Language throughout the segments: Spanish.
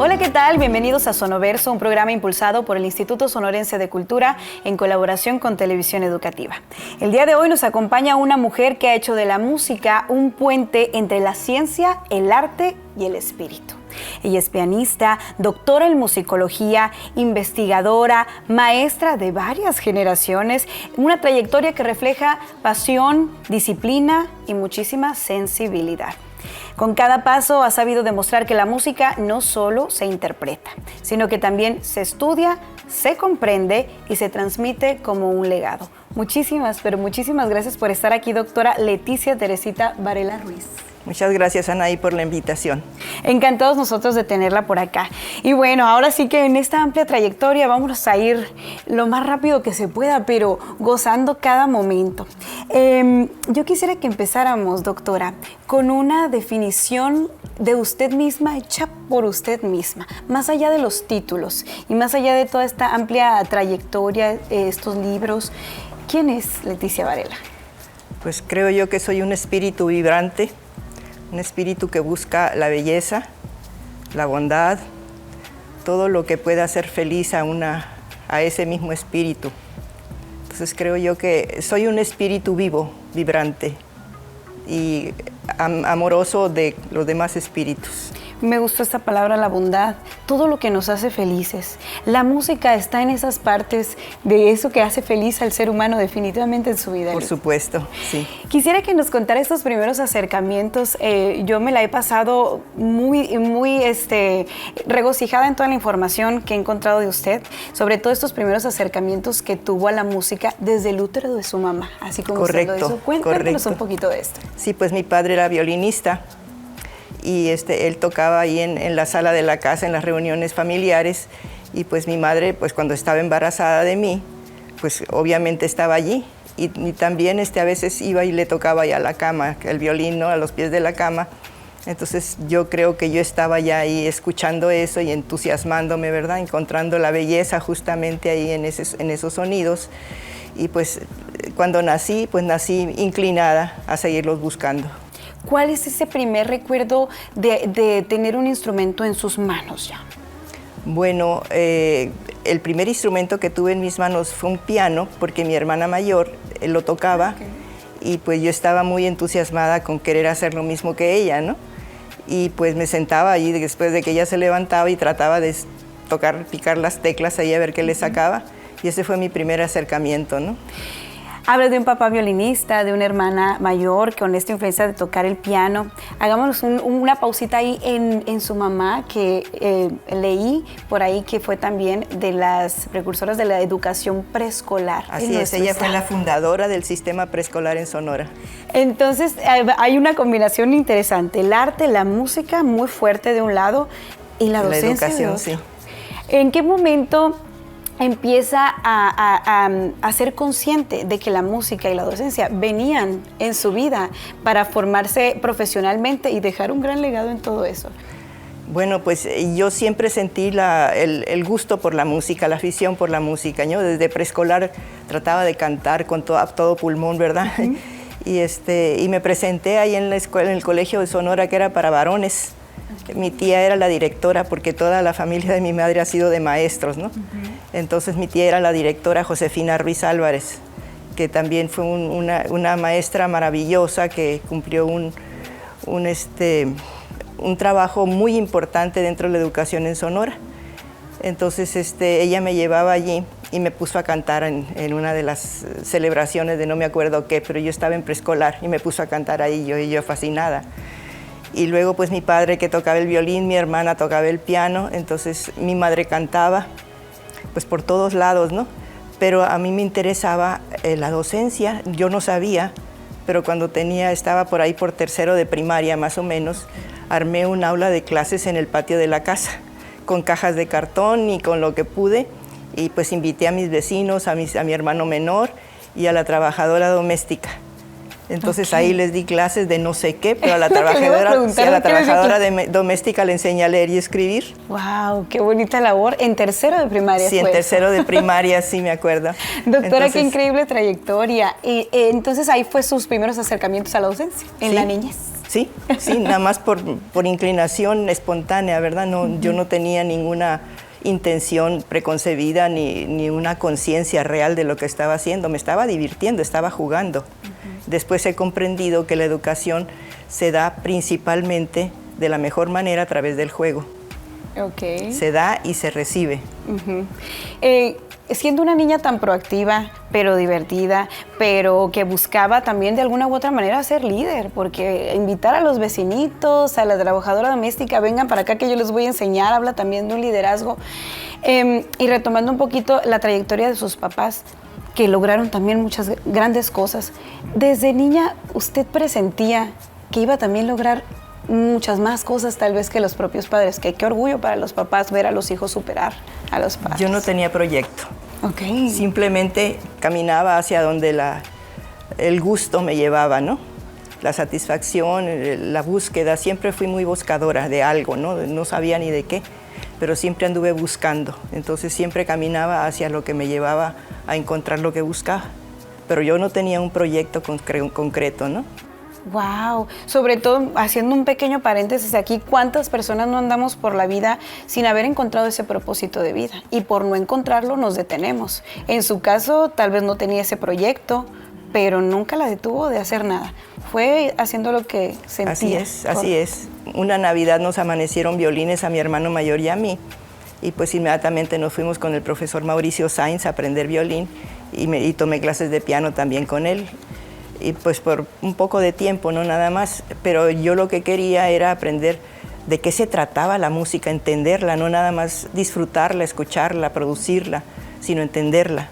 Hola, ¿qué tal? Bienvenidos a Sonoverso, un programa impulsado por el Instituto Sonorense de Cultura en colaboración con Televisión Educativa. El día de hoy nos acompaña una mujer que ha hecho de la música un puente entre la ciencia, el arte y el espíritu. Ella es pianista, doctora en musicología, investigadora, maestra de varias generaciones, una trayectoria que refleja pasión, disciplina y muchísima sensibilidad. Con cada paso ha sabido demostrar que la música no solo se interpreta, sino que también se estudia, se comprende y se transmite como un legado. Muchísimas gracias por estar aquí, doctora Leticia Teresita Varela Ruiz. Muchas gracias, Anaí, por la invitación. Encantados nosotros de tenerla por acá. Y bueno, ahora sí que en esta amplia trayectoria vamos a ir lo más rápido que se pueda, pero gozando cada momento. Yo quisiera que empezáramos, doctora, con una definición de usted misma, hecha por usted misma, más allá de los títulos y más allá de toda esta amplia trayectoria, estos libros. ¿Quién es Leticia Varela? Pues creo yo que soy un espíritu vibrante, un espíritu que busca la belleza, la bondad, todo lo que pueda hacer feliz a ese mismo espíritu. Entonces creo yo que soy un espíritu vivo, vibrante y amoroso de los demás espíritus. Me gustó esta palabra, la bondad, todo lo que nos hace felices. La música está en esas partes de eso que hace feliz al ser humano definitivamente en su vida. Por supuesto, sí. Quisiera que nos contara estos primeros acercamientos. Yo me la he pasado muy regocijada en toda la información que he encontrado de usted, sobre todo estos primeros acercamientos que tuvo a la música desde el útero de su mamá, así como usted lo hizo. Cuéntanos un poquito de esto. Sí, pues mi padre era violinista. Y él tocaba ahí en la sala de la casa, en las reuniones familiares, y pues mi madre, pues cuando estaba embarazada de mí, pues obviamente estaba allí, y también a veces iba y le tocaba ya la cama, el violín, ¿no?, a los pies de la cama. Entonces yo creo que yo estaba ya ahí escuchando eso y entusiasmándome, ¿verdad?, encontrando la belleza justamente ahí en esos sonidos, y pues cuando nací, pues nací inclinada a seguirlos buscando. ¿Cuál es ese primer recuerdo de tener un instrumento en sus manos ya? Bueno, el primer instrumento que tuve en mis manos fue un piano, porque mi hermana mayor lo tocaba, y pues yo estaba muy entusiasmada con querer hacer lo mismo que ella, ¿no? Y pues me sentaba ahí después de que ella se levantaba y trataba de picar las teclas ahí a ver qué le sacaba, y ese fue mi primer acercamiento, ¿no? Habla de un papá violinista, de una hermana mayor con esta influencia de tocar el piano. Hagámonos una pausita ahí en su mamá, que leí por ahí que fue también de las precursoras de la educación preescolar. Así es, ella fue la fundadora del sistema preescolar en Sonora. Entonces hay una combinación interesante, el arte, la música muy fuerte de un lado y la docencia de otro. Sí. ¿En qué momento empieza a ser consciente de que la música y la docencia venían en su vida para formarse profesionalmente y dejar un gran legado en todo eso? Bueno, pues yo siempre sentí el gusto por la música, la afición por la música. Yo desde preescolar trataba de cantar con todo pulmón, ¿verdad? Uh-huh. Y me presenté ahí en la escuela, en el colegio de Sonora, que era para varones. Mi tía era la directora, porque toda la familia de mi madre ha sido de maestros, ¿no? Uh-huh. Entonces mi tía era la directora Josefina Ruiz Álvarez, que también fue una maestra maravillosa que cumplió un trabajo muy importante dentro de la educación en Sonora. Entonces ella me llevaba allí y me puso a cantar en una de las celebraciones de no me acuerdo qué, pero yo estaba en preescolar y me puso a cantar ahí, yo fascinada. Y luego pues mi padre, que tocaba el violín, mi hermana tocaba el piano, entonces mi madre cantaba pues por todos lados, ¿no? Pero a mí me interesaba la docencia, yo no sabía, pero cuando estaba por ahí por tercero de primaria más o menos, armé un aula de clases en el patio de la casa, con cajas de cartón y con lo que pude, y pues invité a mis vecinos, a mi hermano menor y a la trabajadora doméstica. Entonces ahí les di clases de no sé qué, pero a la trabajadora doméstica le enseñé a leer y escribir. ¡Wow! ¡Qué bonita labor! ¿En tercero de primaria? Sí, en tercero de primaria, sí me acuerdo. Doctora, qué increíble trayectoria. Y entonces ahí fue sus primeros acercamientos a la docencia, en la niñez. Sí, nada más por inclinación espontánea, ¿verdad? No, yo no tenía ninguna intención preconcebida ni una conciencia real de lo que estaba haciendo. Me estaba divirtiendo, estaba jugando. Después he comprendido que la educación se da principalmente de la mejor manera a través del juego. Okay. Se da y se recibe. Siendo una niña tan proactiva, pero divertida, pero que buscaba también de alguna u otra manera ser líder, porque invitar a los vecinitos, a la trabajadora doméstica, vengan para acá que yo les voy a enseñar, habla también de un liderazgo. Y retomando un poquito la trayectoria de sus papás, que lograron también muchas grandes cosas. Desde niña, ¿usted presentía que iba también a lograr muchas más cosas tal vez que los propios padres? Que qué orgullo para los papás ver a los hijos superar a los padres. Yo no tenía proyecto. Okay. Simplemente caminaba hacia donde el gusto me llevaba, ¿no? La satisfacción, la búsqueda. Siempre fui muy buscadora de algo, ¿no? No sabía ni de qué, pero siempre anduve buscando. Entonces siempre caminaba hacia lo que me llevaba a encontrar lo que buscaba. Pero yo no tenía un proyecto concreto, ¿no? Wow, sobre todo haciendo un pequeño paréntesis aquí, ¿cuántas personas no andamos por la vida sin haber encontrado ese propósito de vida? Y por no encontrarlo nos detenemos. En su caso, tal vez no tenía ese proyecto, pero nunca la detuvo de hacer nada. Fue haciendo lo que sentía. Así es. Una Navidad nos amanecieron violines a mi hermano mayor y a mí. Y pues inmediatamente nos fuimos con el profesor Mauricio Sainz a aprender violín y tomé clases de piano también con él. Y pues por un poco de tiempo, no nada más, pero yo lo que quería era aprender de qué se trataba la música, entenderla, no nada más disfrutarla, escucharla, producirla, sino entenderla.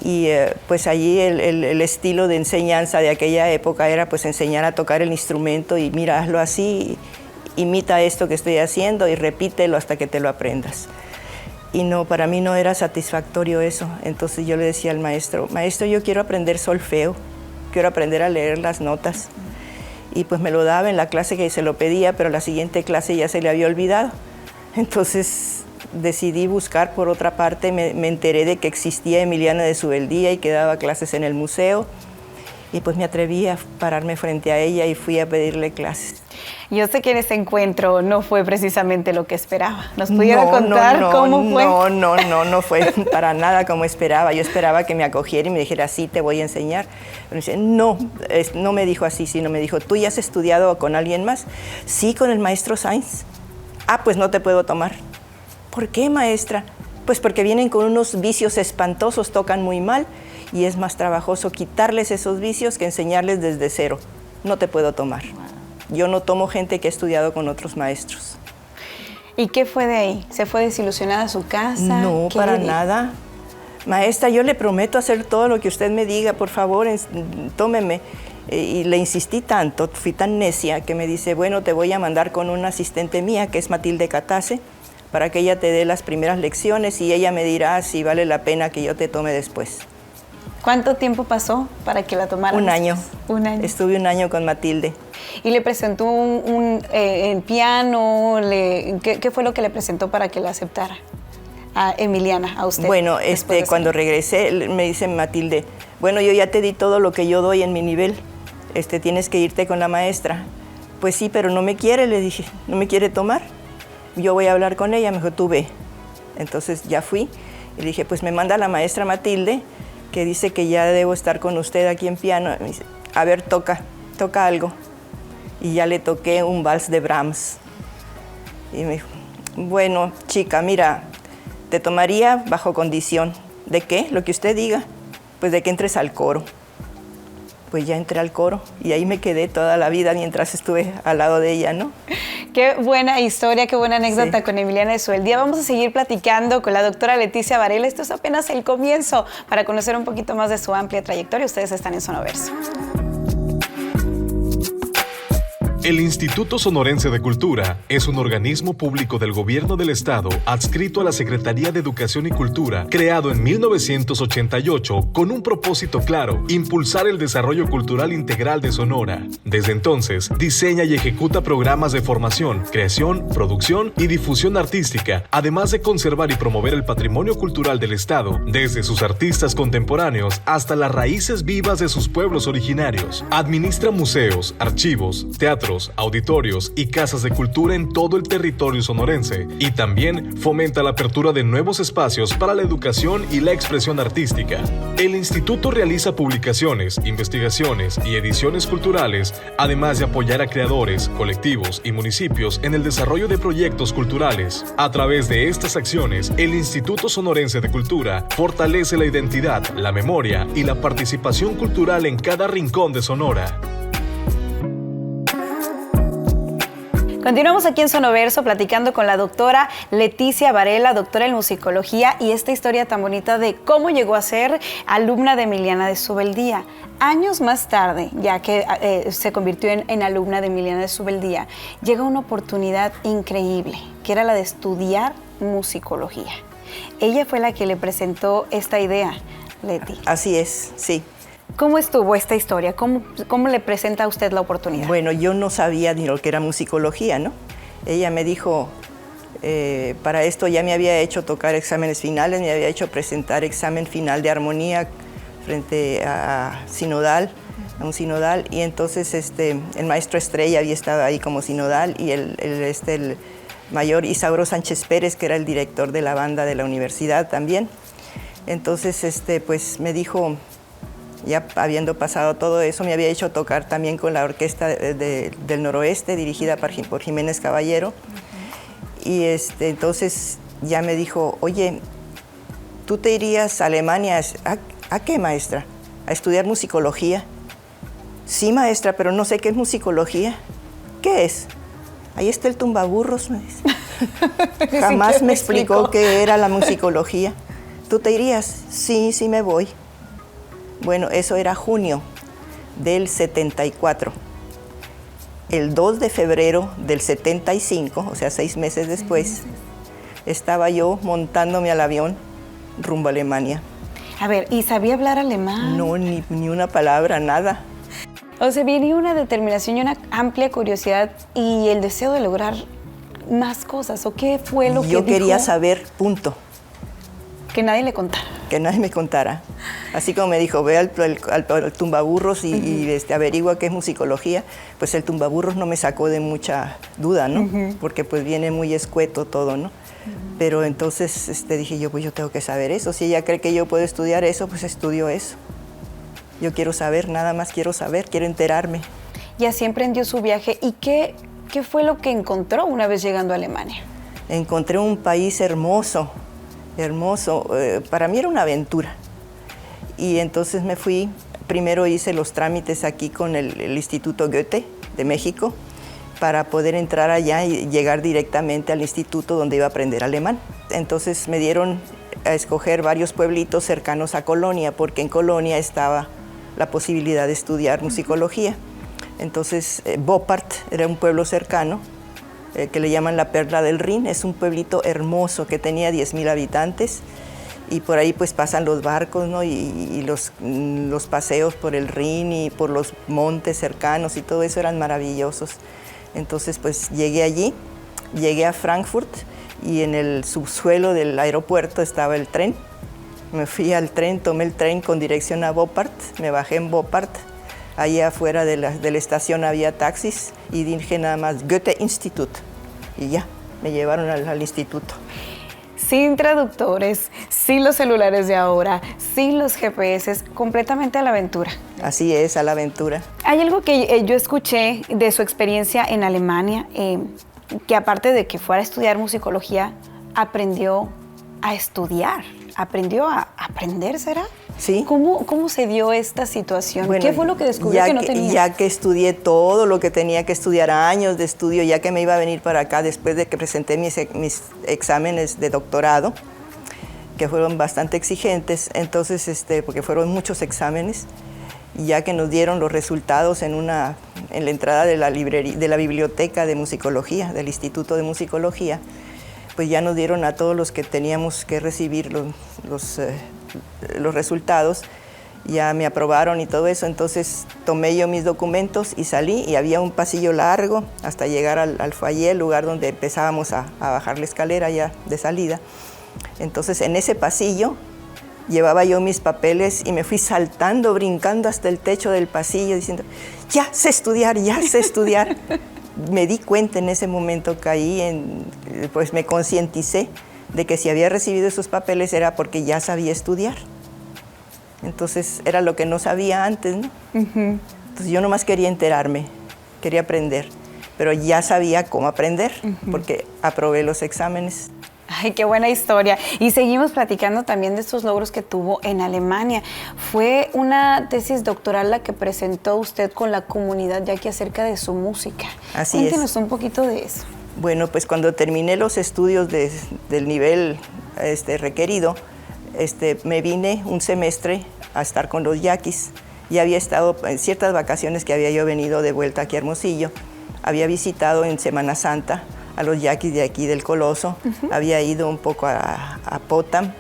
Y pues allí el estilo de enseñanza de aquella época era pues enseñar a tocar el instrumento y mira, hazlo así, imita esto que estoy haciendo y repítelo hasta que te lo aprendas. Y no, para mí no era satisfactorio eso, entonces yo le decía al maestro, yo quiero aprender solfeo, quiero aprender a leer las notas. Y pues me lo daba en la clase que se lo pedía, pero la siguiente clase ya se le había olvidado. Entonces decidí buscar por otra parte, me enteré de que existía Emiliana de Subeldía y que daba clases en el museo. Y pues me atreví a pararme frente a ella y fui a pedirle clases. Yo sé que en ese encuentro no fue precisamente lo que esperaba. ¿Nos pudiera contar cómo fue? No fue para nada como esperaba. Yo esperaba que me acogiera y me dijera, sí, te voy a enseñar. Pero dice, no me dijo así, sino me dijo, ¿tú ya has estudiado con alguien más? Sí, con el maestro Sainz. Ah, pues no te puedo tomar. ¿Por qué, maestra? Pues porque vienen con unos vicios espantosos, tocan muy mal y es más trabajoso quitarles esos vicios que enseñarles desde cero. No te puedo tomar. Yo no tomo gente que ha estudiado con otros maestros. ¿Y qué fue de ahí? ¿Se fue desilusionada a su casa? No, para nada. Maestra, yo le prometo hacer todo lo que usted me diga, por favor, tómeme. Y le insistí tanto, fui tan necia, que me dice, bueno, te voy a mandar con una asistente mía, que es Matilde Catase, para que ella te dé las primeras lecciones y ella me dirá si vale la pena que yo te tome después. ¿Cuánto tiempo pasó para que la tomara? Un año. Un año. Estuve un año con Matilde. ¿Y le presentó un piano? ¿Qué fue lo que le presentó para que la aceptara? A Emiliana, a usted. Bueno, cuando regresé, me dice Matilde, bueno, yo ya te di todo lo que yo doy en mi nivel, tienes que irte con la maestra. Pues sí, pero no me quiere, le dije, no me quiere tomar. Yo voy a hablar con ella, me dijo, tú ve. Entonces ya fui y le dije, pues me manda la maestra Matilde, que dice que ya debo estar con usted aquí en piano. Me dice, a ver, toca algo. Y ya le toqué un vals de Brahms. Y me dijo, bueno, chica, mira, te tomaría bajo condición. ¿De qué? Lo que usted diga. Pues de que entres al coro. Pues ya entré al coro y ahí me quedé toda la vida mientras estuve al lado de ella, ¿no? Qué buena historia, qué buena anécdota con Emiliana de Subeldía. Vamos a seguir platicando con la doctora Leticia Varela. Esto es apenas el comienzo para conocer un poquito más de su amplia trayectoria. Ustedes están en Sonoverso. El Instituto Sonorense de Cultura es un organismo público del Gobierno del Estado adscrito a la Secretaría de Educación y Cultura, creado en 1988 con un propósito claro: impulsar el desarrollo cultural integral de Sonora. Desde entonces, diseña y ejecuta programas de formación, creación, producción y difusión artística, además de conservar y promover el patrimonio cultural del Estado, desde sus artistas contemporáneos hasta las raíces vivas de sus pueblos originarios. Administra museos, archivos, teatros, museos, auditorios y casas de cultura en todo el territorio sonorense, y también fomenta la apertura de nuevos espacios para la educación y la expresión artística. El instituto realiza publicaciones, investigaciones y ediciones culturales, además de apoyar a creadores, colectivos y municipios en el desarrollo de proyectos culturales. A través de estas acciones, el Instituto Sonorense de Cultura fortalece la identidad, la memoria y la participación cultural en cada rincón de Sonora. Continuamos aquí en Sonoverso platicando con la doctora Leticia Varela, doctora en musicología, y esta historia tan bonita de cómo llegó a ser alumna de Emiliana de Subeldía. Años más tarde, ya que se convirtió en alumna de Emiliana de Subeldía, llega una oportunidad increíble, que era la de estudiar musicología. Ella fue la que le presentó esta idea, Leti. Así es, sí. ¿Cómo estuvo esta historia? ¿Cómo le presenta a usted la oportunidad? Bueno, yo no sabía ni lo que era musicología, ¿no? Ella me dijo, para esto ya me había hecho tocar exámenes finales, me había hecho presentar examen final de armonía frente a un sinodal, y entonces el maestro Estrella había estado ahí como sinodal, y el mayor Isauro Sánchez Pérez, que era el director de la banda de la universidad también. Entonces, pues me dijo, ya habiendo pasado todo eso, me había hecho tocar también con la orquesta del Noroeste, dirigida por Jiménez Caballero. Y entonces ya me dijo, oye, ¿tú te irías a Alemania? ¿A qué, maestra? ¿A estudiar musicología? Sí, maestra, pero no sé qué es musicología. ¿Qué es? Ahí está el tumbaburros, me dice. Jamás me explicó qué era la musicología. ¿Tú te irías? Sí, sí me voy. Bueno, eso era junio del 74. El 2 de febrero del 75, o sea, 6 meses después, estaba yo montándome al avión rumbo a Alemania. A ver, ¿y sabía hablar alemán? No, ni una palabra, nada. O sea, venía una determinación y una amplia curiosidad y el deseo de lograr más cosas. ¿O qué fue lo que dijo? Yo quería saber, punto. Que nadie le contara. Que nadie me contara. Así como me dijo, ve al tumbaburros y averigua qué es musicología, pues el tumbaburros no me sacó de mucha duda, ¿no? Porque pues viene muy escueto todo, ¿no? Pero entonces dije yo, pues yo tengo que saber eso. Si ella cree que yo puedo estudiar eso, pues estudio eso. Yo quiero saber, nada más quiero saber, quiero enterarme. Y así emprendió su viaje. ¿Y qué fue lo que encontró una vez llegando a Alemania? Encontré un país hermoso, hermoso. Para mí era una aventura. Y entonces me fui, primero hice los trámites aquí con el Instituto Goethe de México para poder entrar allá y llegar directamente al instituto donde iba a aprender alemán. Entonces me dieron a escoger varios pueblitos cercanos a Colonia, porque en Colonia estaba la posibilidad de estudiar musicología. Entonces Boppard era un pueblo cercano, que le llaman la Perla del Rin. Es un pueblito hermoso que tenía 10,000 habitantes, y por ahí pues pasan los barcos, ¿no? y los paseos por el Rin y por los montes cercanos y todo eso eran maravillosos. Entonces pues llegué allí, llegué a Frankfurt, y en el subsuelo del aeropuerto estaba el tren. Me fui al tren, tomé el tren con dirección a Boppard, me bajé en Boppard. Ahí afuera de la estación había taxis y dije nada más Goethe Institut, y ya, me llevaron al instituto. Sin traductores, sin los celulares de ahora, sin los GPS, completamente a la aventura. Así es, a la aventura. Hay algo que yo escuché de su experiencia en Alemania, que aparte de que fuera a estudiar musicología, aprendió a estudiar, aprendió a aprender, ¿será? Sí. ¿Cómo se dio esta situación? Bueno, ¿qué fue lo que descubrió que no tenía? Ya que estudié todo lo que tenía que estudiar, años de estudio, ya que me iba a venir para acá después de que presenté mis exámenes de doctorado, que fueron bastante exigentes, entonces, porque fueron muchos exámenes, ya que nos dieron los resultados en la entrada de la biblioteca de musicología, del Instituto de Musicología, pues ya nos dieron a todos los que teníamos que recibir los resultados, ya me aprobaron y todo eso. Entonces tomé yo mis documentos y salí, y había un pasillo largo hasta llegar al foyer, el lugar donde empezábamos a bajar la escalera ya de salida. Entonces en ese pasillo Llevaba yo mis papeles y me fui saltando, brincando hasta el techo del pasillo, diciendo, ya sé estudiar, ya sé estudiar. Me di cuenta en ese momento, pues me concienticé de que si había recibido esos papeles era porque ya sabía estudiar. Entonces era lo que no sabía antes, ¿no? Entonces yo nomás quería enterarme, quería aprender, pero ya sabía cómo aprender, porque aprobé los exámenes. Ay, qué buena historia. Y seguimos platicando también de estos logros que tuvo en Alemania. Fue una tesis doctoral la que presentó usted con la comunidad yaqui acerca de su música. Así Cuéntenos es. un poquito de eso. Bueno, pues cuando terminé los estudios del nivel requerido, me vine un semestre a estar con los yaquis. Ya había estado en ciertas vacaciones que había yo venido de vuelta aquí a Hermosillo. Había visitado en Semana Santa a los yaquis de aquí del Coloso. Había ido un poco a Potam,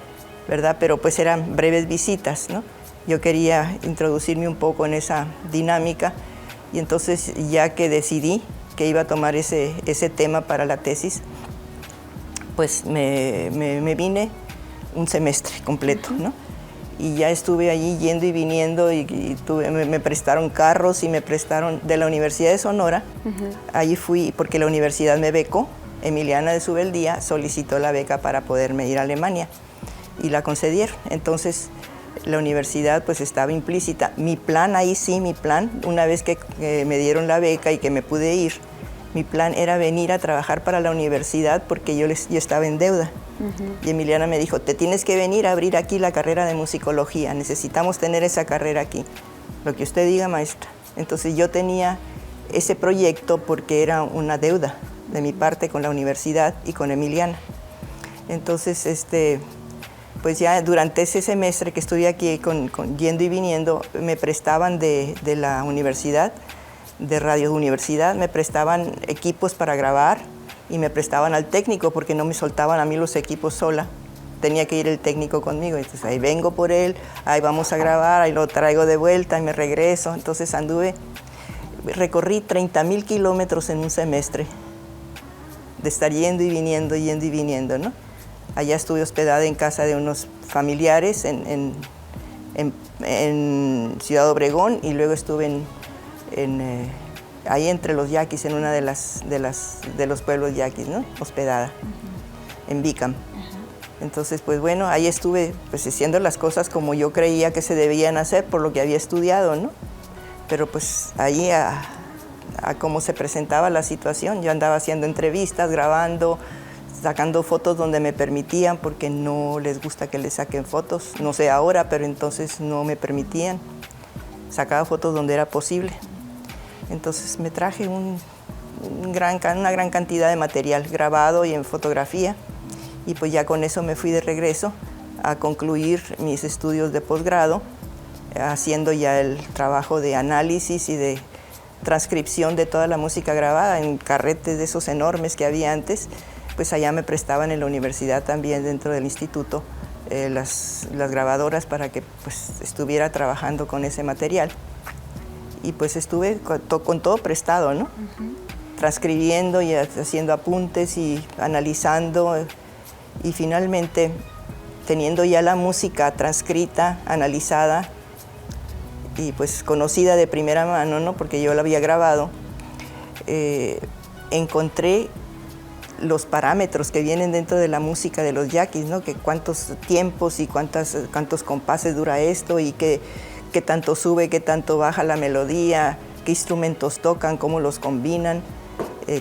¿verdad? Pero pues eran breves visitas, ¿no? Yo quería introducirme un poco en esa dinámica y entonces ya que decidí que iba a tomar ese tema para la tesis, pues me vine un semestre completo, ¿no? Y ya estuve allí yendo y viniendo y me prestaron carros y me prestaron de la Universidad de Sonora. Allí fui porque la universidad me becó. Emiliana de Subeldía solicitó la beca para poderme ir a Alemania y la concedieron. Entonces la universidad pues estaba implícita. Mi plan, ahí sí, mi plan, una vez que me dieron la beca y que me pude ir, mi plan era venir a trabajar para la universidad porque yo estaba en deuda. Y Emiliana me dijo, te tienes que venir a abrir aquí la carrera de musicología, necesitamos tener esa carrera aquí. Lo que usted diga, maestra. Entonces yo tenía ese proyecto porque era una deuda de mi parte con la universidad y con Emiliana. Entonces, pues ya durante ese semestre que estuve aquí yendo y viniendo, me prestaban de la universidad, de Radio Universidad, me prestaban equipos para grabar, y me prestaban al técnico porque no me soltaban a mí los equipos sola. Tenía que ir el técnico conmigo. Entonces ahí vengo por él, ahí vamos a grabar, ahí lo traigo de vuelta y me regreso. Entonces recorrí 30,000 kilómetros en un semestre de estar yendo y viniendo, ¿no? Allá estuve hospedada en casa de unos familiares en Ciudad Obregón y luego estuve ahí entre los yaquis, en una de los pueblos yaquis, ¿no? Hospedada, en Bicam. Entonces, pues bueno, ahí estuve pues haciendo las cosas como yo creía que se debían hacer por lo que había estudiado, ¿no? Pero pues ahí a cómo se presentaba la situación, yo andaba haciendo entrevistas, grabando, sacando fotos donde me permitían, porque no les gusta que les saquen fotos, no sé ahora, pero entonces no me permitían. Sacaba fotos donde era posible. Entonces me traje una gran cantidad de material grabado y en fotografía y pues ya con eso me fui de regreso a concluir mis estudios de posgrado, haciendo ya el trabajo de análisis y de transcripción de toda la música grabada en carretes de esos enormes que había antes. Pues allá me prestaban en la universidad también, dentro del instituto, las grabadoras para que pues estuviera trabajando con ese material. Y pues estuve con todo prestado, ¿no? Transcribiendo y haciendo apuntes y analizando. Y finalmente, teniendo ya la música transcrita, analizada y pues conocida de primera mano, ¿no? Porque yo la había grabado, encontré los parámetros que vienen dentro de la música de los yaquis, ¿no? Que cuántos tiempos y cuántos compases dura esto y qué tanto sube, qué tanto baja la melodía, qué instrumentos tocan, cómo los combinan,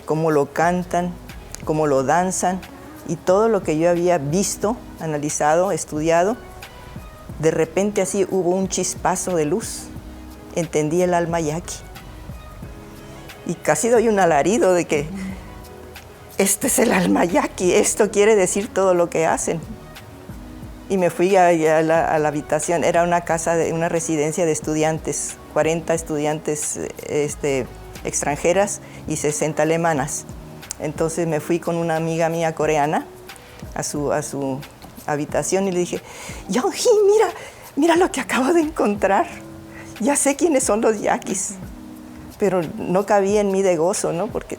cómo lo cantan, cómo lo danzan, y todo lo que yo había visto, analizado, estudiado, de repente así hubo un chispazo de luz. Entendí el alma yaqui. Y casi doy un alarido de que este es el alma yaqui, esto quiere decir todo lo que hacen. Y me fui a la habitación, era una una residencia de estudiantes, 40 estudiantes extranjeras y 60 alemanas. Entonces me fui con una amiga mía coreana a su habitación y le dije, Yeonhee, mira lo que acabo de encontrar. Ya sé quiénes son los yaquis. Pero no cabía en mí de gozo, ¿no? Porque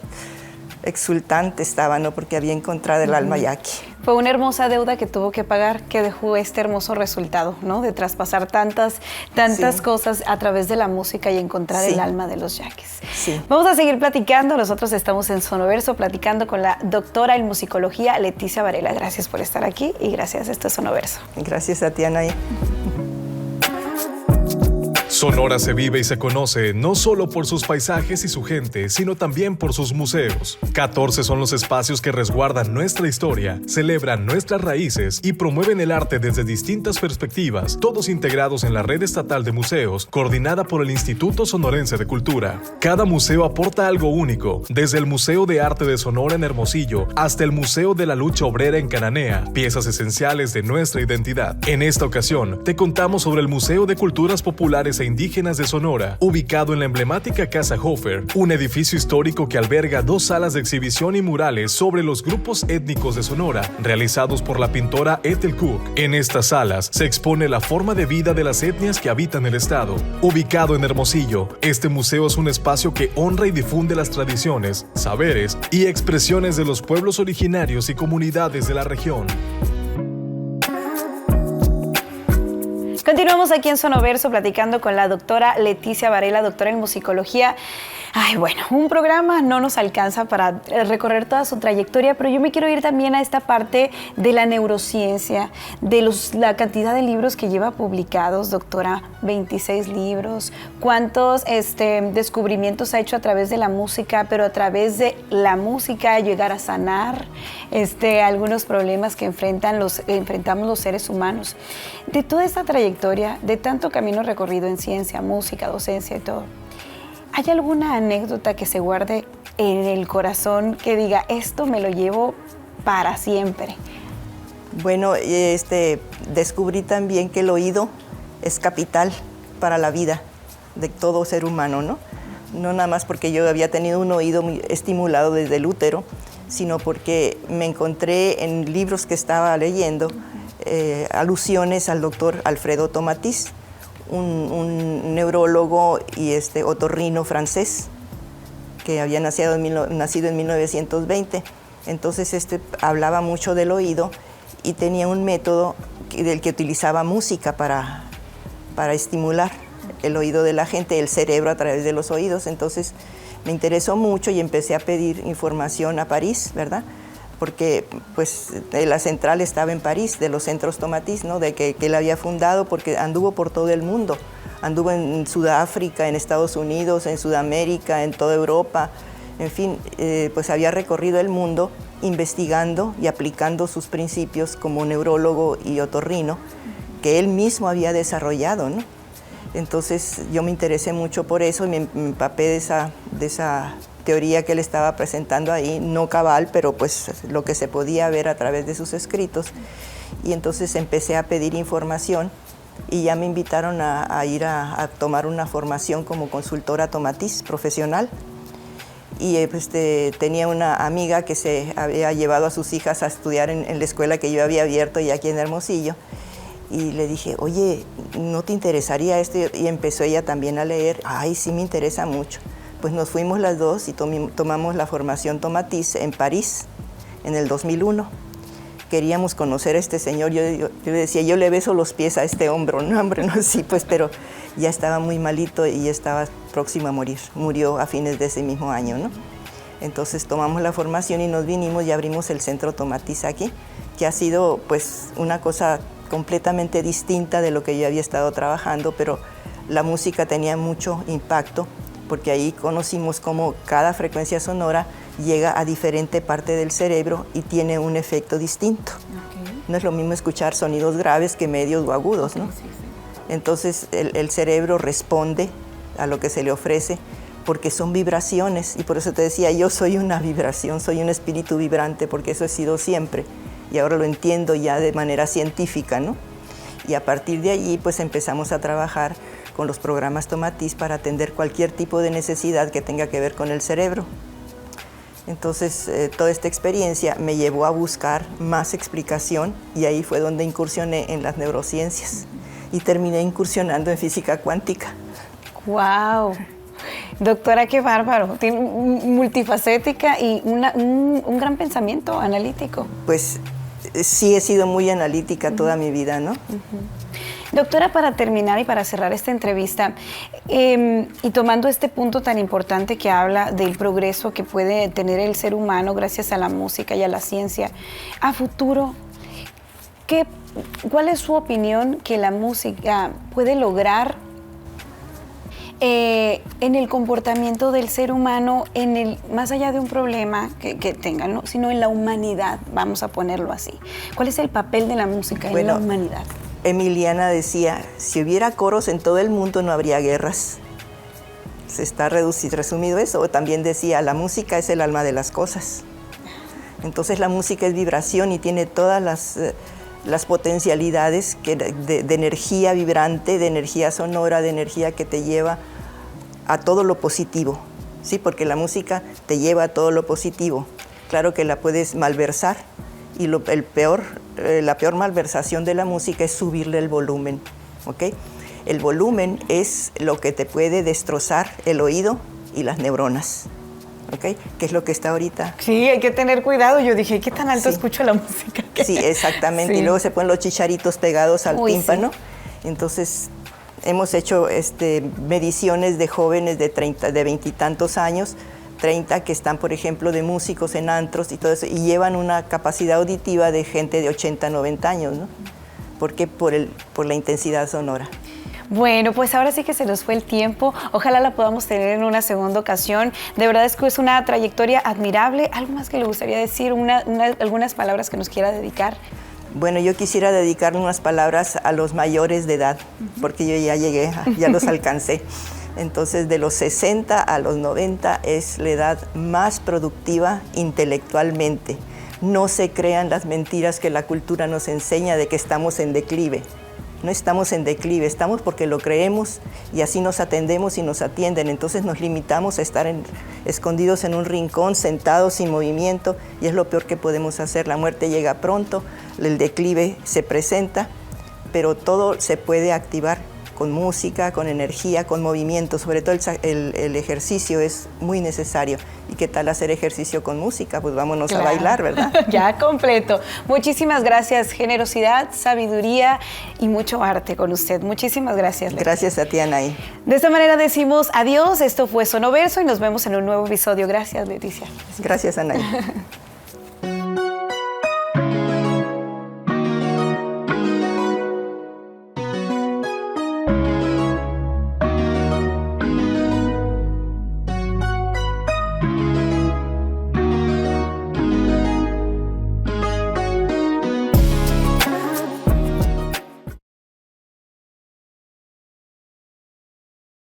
exultante estaba, ¿no? Porque había encontrado el alma ya aquí. Fue una hermosa deuda que tuvo que pagar, que dejó este hermoso resultado, ¿no? De traspasar tantas Sí. cosas a través de la música y encontrar Sí. el alma de los yaquis. Sí. Vamos a seguir platicando. Nosotros estamos en Sonoverso platicando con la doctora en musicología Leticia Varela. Gracias por estar aquí y gracias. Esto es Sonoverso. Gracias a ti, Anaí. Sonora se vive y se conoce no solo por sus paisajes y su gente, sino también por sus museos. 14 son los espacios que resguardan nuestra historia, celebran nuestras raíces y promueven el arte desde distintas perspectivas, todos integrados en la red estatal de museos, coordinada por el Instituto Sonorense de Cultura. Cada museo aporta algo único, desde el Museo de Arte de Sonora en Hermosillo hasta el Museo de la Lucha Obrera en Cananea, piezas esenciales de nuestra identidad. En esta ocasión, te contamos sobre el Museo de Culturas Populares e Indígenas de Sonora, ubicado en la emblemática Casa Hofer, un edificio histórico que alberga 2 salas de exhibición y murales sobre los grupos étnicos de Sonora, realizados por la pintora Ethel Cook. En estas salas se expone la forma de vida de las etnias que habitan el estado. Ubicado en Hermosillo, este museo es un espacio que honra y difunde las tradiciones, saberes y expresiones de los pueblos originarios y comunidades de la región. Continuamos aquí en Sonoverso platicando con la doctora Leticia Varela, doctora en musicología. Ay, bueno, un programa no nos alcanza para recorrer toda su trayectoria, pero yo me quiero ir también a esta parte de la neurociencia, de la cantidad de libros que lleva publicados, doctora, 26 libros. ¿Cuántos descubrimientos ha hecho a través de la música, pero a través de la música llegar a sanar algunos problemas que enfrentamos los seres humanos? De toda esta trayectoria, de tanto camino recorrido en ciencia, música, docencia y todo, ¿hay alguna anécdota que se guarde en el corazón que diga, esto me lo llevo para siempre? Bueno, descubrí también que el oído es capital para la vida de todo ser humano, ¿no? No nada más porque yo había tenido un oído muy estimulado desde el útero, sino porque me encontré en libros que estaba leyendo alusiones al doctor Alfredo Tomatis, un neurólogo y otorrino francés que había nacido en 1920. Entonces hablaba mucho del oído y tenía un método del que utilizaba música para estimular el oído de la gente, el cerebro a través de los oídos. Entonces me interesó mucho y empecé a pedir información a París, ¿verdad? Porque pues la central estaba en París, de los centros Tomatis, ¿no? De que él había fundado, porque anduvo por todo el mundo. Anduvo en Sudáfrica, en Estados Unidos, en Sudamérica, en toda Europa. En fin, pues había recorrido el mundo investigando y aplicando sus principios como neurólogo y otorrino, que él mismo había desarrollado, ¿no? Entonces yo me interesé mucho por eso y me empapé de esa teoría que él estaba presentando ahí, no cabal, pero pues lo que se podía ver a través de sus escritos. Y entonces empecé a pedir información y ya me invitaron a ir a tomar una formación como consultora Tomatis profesional. Y tenía una amiga que se había llevado a sus hijas a estudiar en la escuela que yo había abierto ya aquí en Hermosillo. Y le dije, oye, ¿no te interesaría esto? Y empezó ella también a leer. Ay, sí me interesa mucho. Pues nos fuimos las dos y tomamos la formación Tomatis en París en el 2001. Queríamos conocer a este señor. Yo le decía, yo le beso los pies a este hombre. No, hombre, no, sí, pues, pero ya estaba muy malito y ya estaba próximo a morir. Murió a fines de ese mismo año, ¿no? Entonces tomamos la formación y nos vinimos y abrimos el centro Tomatis aquí, que ha sido pues una cosa completamente distinta de lo que yo había estado trabajando, pero la música tenía mucho impacto, porque ahí conocimos cómo cada frecuencia sonora llega a diferente parte del cerebro y tiene un efecto distinto. Okay. No es lo mismo escuchar sonidos graves que medios o agudos, ¿no? Okay, sí. Entonces el cerebro responde a lo que se le ofrece porque son vibraciones, y por eso te decía, yo soy una vibración, soy un espíritu vibrante, porque eso he sido siempre, y ahora lo entiendo ya de manera científica, ¿no? Y a partir de allí pues empezamos a trabajar con los programas Tomatis para atender cualquier tipo de necesidad que tenga que ver con el cerebro. Entonces, toda esta experiencia me llevó a buscar más explicación y ahí fue donde incursioné en las neurociencias y terminé incursionando en física cuántica. ¡Wow! Doctora, qué bárbaro. Tiene multifacética y un gran pensamiento analítico. Pues sí, he sido muy analítica toda mi vida, ¿no? Doctora, para terminar y para cerrar esta entrevista, y tomando este punto tan importante que habla del progreso que puede tener el ser humano gracias a la música y a la ciencia, a futuro, ¿cuál es su opinión que la música puede lograr en el comportamiento del ser humano, más allá de un problema que tengan, ¿no? Sino en la humanidad, vamos a ponerlo así? ¿Cuál es el papel de la música en la humanidad? Emiliana decía, si hubiera coros en todo el mundo no habría guerras. Se está resumido eso. O también decía, la música es el alma de las cosas. Entonces la música es vibración y tiene todas las potencialidades de energía vibrante, de energía sonora, de energía que te lleva a todo lo positivo, ¿sí? Porque la música te lleva a todo lo positivo. Claro que la puedes malversar y la peor malversación de la música es subirle el volumen, ¿ok? El volumen es lo que te puede destrozar el oído y las neuronas. ¿Ok? ¿Qué es lo que está ahorita? Sí, hay que tener cuidado. Yo dije, ¿qué tan alto escucho la música? Sí, exactamente. Sí. Y luego se ponen los chicharitos pegados al tímpano. Sí. Entonces, hemos hecho mediciones de jóvenes de 20 y tantos años, 30 que están, por ejemplo, de músicos en antros y todo eso, y llevan una capacidad auditiva de gente de 80, 90 años, ¿no? ¿Por qué? Por la intensidad sonora. Bueno, pues ahora sí que se nos fue el tiempo. Ojalá la podamos tener en una segunda ocasión. De verdad es que es una trayectoria admirable. ¿Algo más que le gustaría decir? ¿Algunas palabras que nos quiera dedicar? Bueno, yo quisiera dedicar unas palabras a los mayores de edad, porque yo ya llegué, ya los alcancé. Entonces, de los 60 a los 90 es la edad más productiva intelectualmente. No se crean las mentiras que la cultura nos enseña de que estamos en declive. No estamos en declive, estamos porque lo creemos y así nos atendemos y nos atienden. Entonces nos limitamos a estar escondidos en un rincón, sentados sin movimiento, y es lo peor que podemos hacer. La muerte llega pronto, el declive se presenta, pero todo se puede activar con música, con energía, con movimiento. Sobre todo el ejercicio es muy necesario. ¿Y qué tal hacer ejercicio con música? Pues vámonos a bailar, ¿verdad? Ya completo. Muchísimas gracias. Generosidad, sabiduría y mucho arte con usted. Muchísimas gracias. Gracias a ti, Anaí. De esta manera decimos adiós. Esto fue Sonoverso y nos vemos en un nuevo episodio. Gracias, Leticia. Gracias, Anaí.